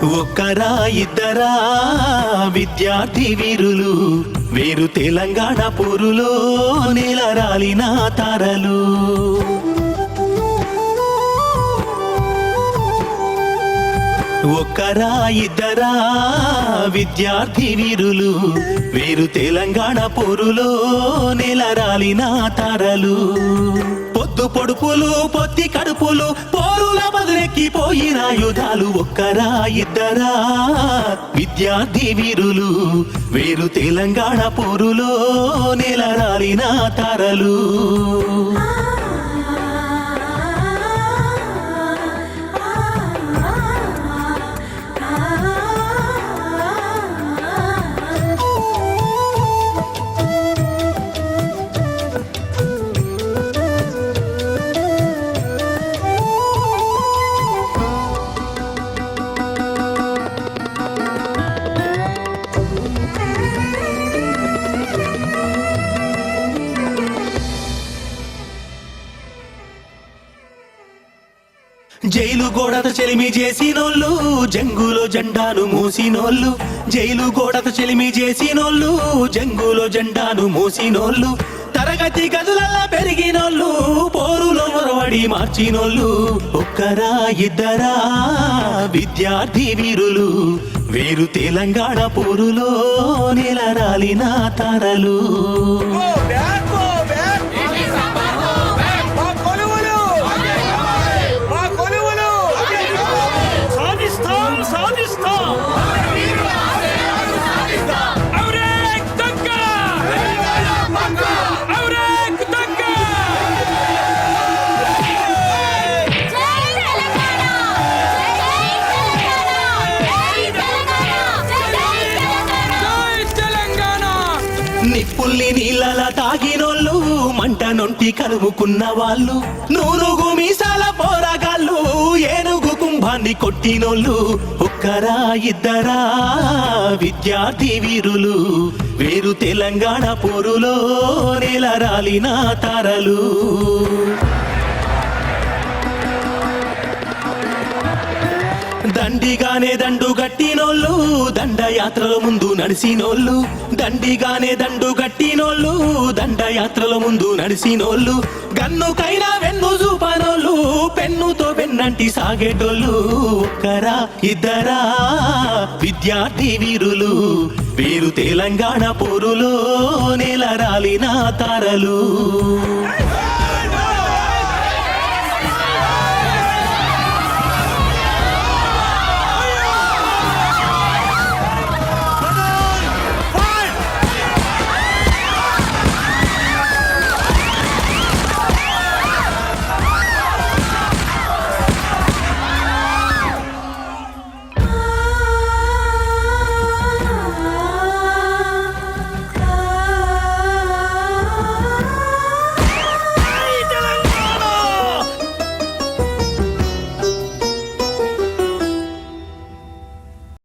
ఒక్కరా ఇద్దరా విద్యార్థి వీరులు వేరు తెలంగాణ పొరులో నేలరాలిన తారలు. ఒక్కరా ఇద్దరా విద్యార్థి వీరులు వేరు తెలంగాణ పొరులో నేలరాలిన తారలు. పొద్దు పొడుపులు పొత్తి కడుపులు పోరుల బదులెక్కిపోయిన యుధాలు. ఒక్కరా ఇద్దరా విద్యార్థి వీరులు వేరు తెలంగాణ పొరులో నేలరాలిన తారలు. జైలు గోడత చెలిమి చేసినోళ్ళు జంగులో జెండాను మూసినోళ్ళు. జైలు గోడత చెలిమి చేసినోళ్ళు జంగులో జెండాను మూసినోళ్ళు. తరగతి గదులల్లా పెరిగినోళ్ళు పోరులో మొరవడి మార్చినోళ్ళు. ఒక్కరా ఇద్దరా విద్యార్థి వీరులు వేరు తెలంగాణ పోరులో నేలరాలిన తారలు. నిప్పుల్ని నీళ్ళలా తాగినోళ్ళు మంట నొంటి కలుముకున్న వాళ్ళు. నూరుగు మీసాల పోరగాళ్ళు ఏనుగు కుంభాన్ని కొట్టినోళ్ళు. ఒక్కరా ఇద్దరా విద్యార్థి వీరులు వేరు తెలంగాణ పోరులో నేలరాలిన తారలు. దండిగానే దండు గట్టినోళ్ళు దండయాత్రల ముందు నడిసినోళ్ళు. దండిగానే దండు గట్టినోళ్ళు దండయాత్రల ముందు నడిసినోళ్ళు. గన్నుకైనా వెన్ను చూపనోళ్ళు పెన్నుతో వెన్నంటి సాగేటోళ్ళు. ఒక్కరా ఇద్దరా విద్యార్థి వీరులు వీరు తెలంగాణ పోరులో నేలరాలిన తారలు.